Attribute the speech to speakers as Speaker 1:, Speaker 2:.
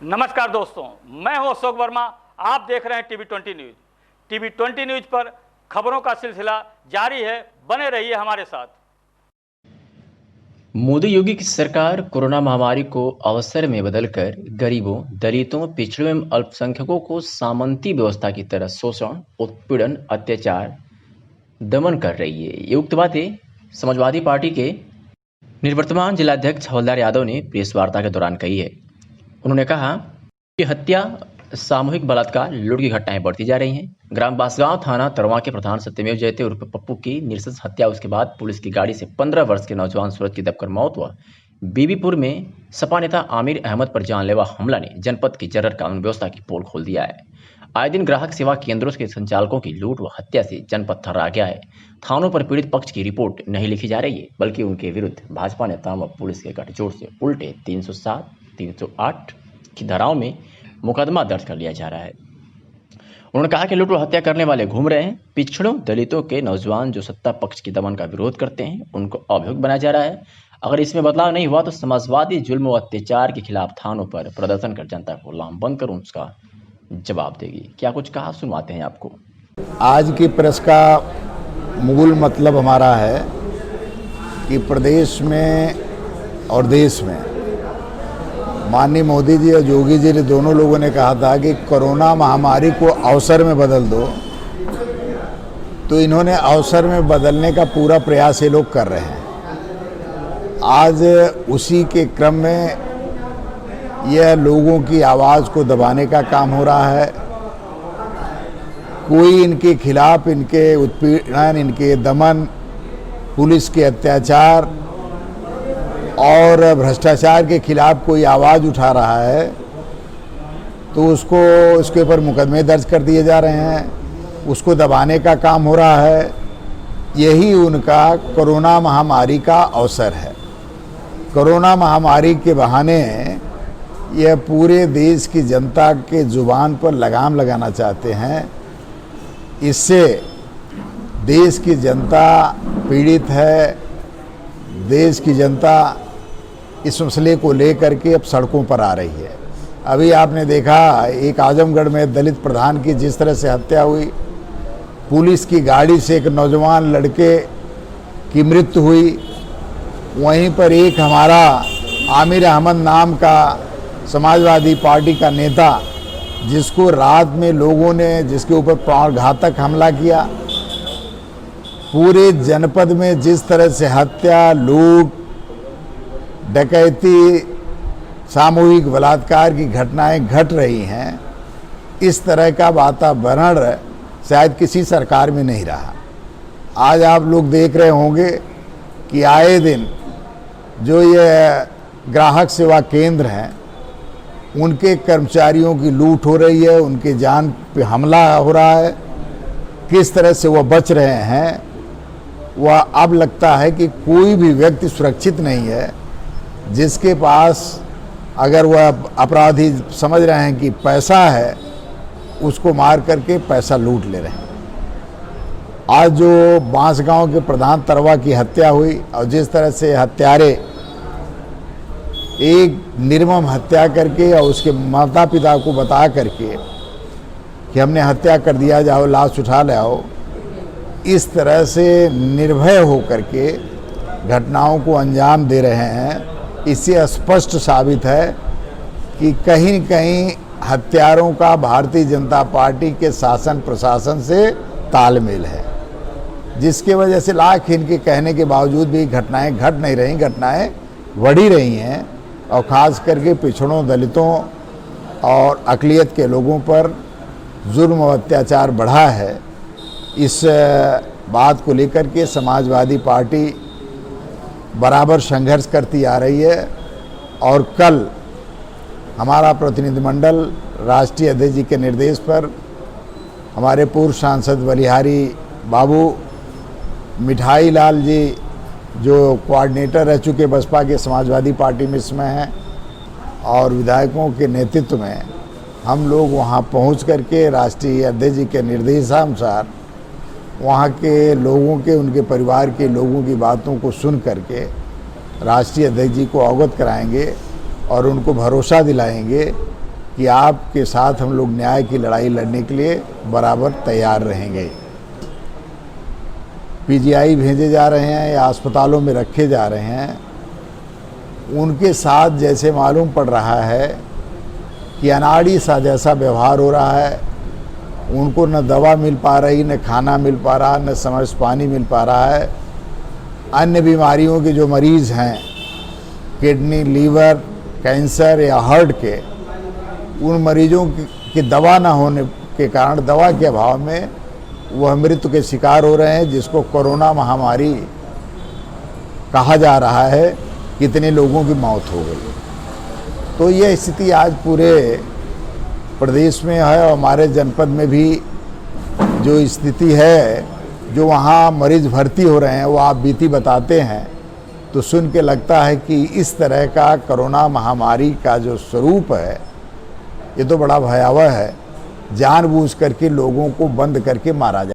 Speaker 1: नमस्कार दोस्तों, मैं हूं अशोक वर्मा। आप देख रहे हैं टीवी 20 न्यूज। टीवी 20 न्यूज पर खबरों का सिलसिला जारी है। बने रहिए हमारे साथ।
Speaker 2: मोदी योगी की सरकार कोरोना महामारी को अवसर में बदलकर गरीबों, दलितों, पिछड़ों एवं अल्पसंख्यकों को सामंती व्यवस्था की तरह शोषण, उत्पीड़न, अत्याचार, दमन कर रही है। ये उक्त बातें समाजवादी पार्टी के निवर्तमान जिलाध्यक्ष हवलदार यादव ने प्रेस वार्ता के दौरान कही है। उन्होंने कहा कि हत्या, सामूहिक बलात्कार, लूट की घटनाएं बढ़ती जा रही हैं। ग्राम बांसगांव थाना तरवा के प्रधान सत्यमेव जयते उर्फ पप्पू की नृशंस हत्या, उसके बाद पुलिस की गाड़ी से 15 वर्ष के नौजवान सूरज की दबकर मौत हुआ। बीबीपुर में सपा नेता आमिर अहमद पर जानलेवा हमला ने जनपद की जर्जर कानून व्यवस्था की पोल खोल दिया है। आए दिन ग्राहक सेवा केंद्रों के संचालकों की लूट व हत्या से जनपद थर्रा गया है। थानों पर पीड़ित पक्ष की रिपोर्ट नहीं लिखी जा रही है, बल्कि उनके विरुद्ध भाजपा नेताओं व पुलिस के गठजोड़ से उल्टे 307, 308 की धाराओं में मुकदमा दर्ज कर लिया जा रहा है। उन्होंने कहा कि लूट व हत्या करने वाले घूम रहे हैं। पिछड़ों, दलितों के नौजवान जो सत्ता पक्ष की दमन का विरोध करते हैं, उनको अभियुक्त बनाया जा रहा है। अगर इसमें बदलाव नहीं हुआ तो समाजवादी जुल्म व अत्याचार के खिलाफ थानों पर प्रदर्शन कर जनता को लामबंद कर उसका जवाब देगी। क्या कुछ कहा, सुनवाते हैं आपको।
Speaker 3: आज की प्रेस का मूल मतलब हमारा है कि प्रदेश में और देश में माननीय मोदी जी और योगी जी ने दोनों लोगों ने कहा था कि कोरोना महामारी को अवसर में बदल दो, तो इन्होंने अवसर में बदलने का पूरा प्रयास ये लोग कर रहे हैं। आज उसी के क्रम में यह लोगों की आवाज़ को दबाने का काम हो रहा है। कोई इनके खिलाफ, इनके उत्पीड़न, इनके दमन, पुलिस के अत्याचार और भ्रष्टाचार के खिलाफ कोई आवाज़ उठा रहा है तो उसके ऊपर मुकदमे दर्ज कर दिए जा रहे हैं, उसको दबाने का काम हो रहा है। यही उनका कोरोना महामारी का अवसर है। कोरोना महामारी के बहाने यह पूरे देश की जनता के जुबान पर लगाम लगाना चाहते हैं। इससे देश की जनता पीड़ित है। देश की जनता इस मसले को लेकर के अब सड़कों पर आ रही है। अभी आपने देखा एक आजमगढ़ में दलित प्रधान की जिस तरह से हत्या हुई, पुलिस की गाड़ी से एक नौजवान लड़के की मृत्यु हुई। वहीं पर एक हमारा आमिर अहमद नाम का समाजवादी पार्टी का नेता, जिसको रात में लोगों ने जिसके ऊपर प्राणघातक हमला किया। पूरे जनपद में जिस तरह से हत्या, लूट, डकैती, सामूहिक बलात्कार की घटनाएं घट रही हैं, इस तरह का वातावरण शायद किसी सरकार में नहीं रहा। आज आप लोग देख रहे होंगे कि आए दिन जो ये ग्राहक सेवा केंद्र हैं, उनके कर्मचारियों की लूट हो रही है, उनके जान पे हमला हो रहा है। किस तरह से वह बच रहे हैं, वह अब लगता है कि कोई भी व्यक्ति सुरक्षित नहीं है जिसके पास, अगर वह अपराधी समझ रहे हैं कि पैसा है, उसको मार करके पैसा लूट ले रहे हैं। आज जो बांसगांव के प्रधान तरवा की हत्या हुई और जिस तरह से हत्यारे एक निर्मम हत्या करके और उसके माता पिता को बता करके कि हमने हत्या कर दिया, जाओ लाश उठा ले आओ, इस तरह से निर्भय होकर के घटनाओं को अंजाम दे रहे हैं। इससे स्पष्ट साबित है कि कहीं न कहीं हत्यारों का भारतीय जनता पार्टी के शासन प्रशासन से तालमेल है, जिसकी वजह से लाख इनके कहने के बावजूद भी घटनाएं घट नहीं रही, घटनाएं बढ़ी रही हैं। और ख़ास करके पिछड़ों, दलितों और अक़लियत के लोगों पर जुर्म और अत्याचार बढ़ा है। इस बात को लेकर के समाजवादी पार्टी बराबर संघर्ष करती आ रही है। और कल हमारा प्रतिनिधिमंडल राष्ट्रीय अध्यक्ष जी के निर्देश पर हमारे पूर्व सांसद बलिहारी बाबू, मिठाई लाल जी जो कोऑर्डिनेटर रह चुके बसपा के समाजवादी पार्टी में इसमें हैं, और विधायकों के नेतृत्व में हम लोग वहां पहुंच करके राष्ट्रीय अध्यक्ष जी के निर्देशानुसार वहाँ के लोगों के, उनके परिवार के लोगों की बातों को सुन करके राष्ट्रीय अध्यक्ष जी को अवगत कराएंगे और उनको भरोसा दिलाएंगे कि आपके साथ हम लोग न्याय की लड़ाई लड़ने के लिए बराबर तैयार रहेंगे। पीजीआई भेजे जा रहे हैं या अस्पतालों में रखे जा रहे हैं, उनके साथ जैसे मालूम पड़ रहा है कि अनाड़ी सा जैसा व्यवहार हो रहा है। उनको न दवा मिल पा रही, न खाना मिल पा रहा, न समय से पानी मिल पा रहा है। अन्य बीमारियों के जो मरीज़ हैं, किडनी, लीवर, कैंसर या हार्ट के, उन मरीजों की दवा ना होने के कारण, दवा के अभाव में वह मृत्यु के शिकार हो रहे हैं, जिसको कोरोना महामारी कहा जा रहा है। कितने लोगों की मौत हो गई। तो यह स्थिति आज पूरे प्रदेश में है और हमारे जनपद में भी जो स्थिति है, जो वहाँ मरीज भर्ती हो रहे हैं, वो आप बीती बताते हैं तो सुन के लगता है कि इस तरह का कोरोना महामारी का जो स्वरूप है, ये तो बड़ा भयावह है। जानबूझ करके लोगों को बंद करके मारा जाए।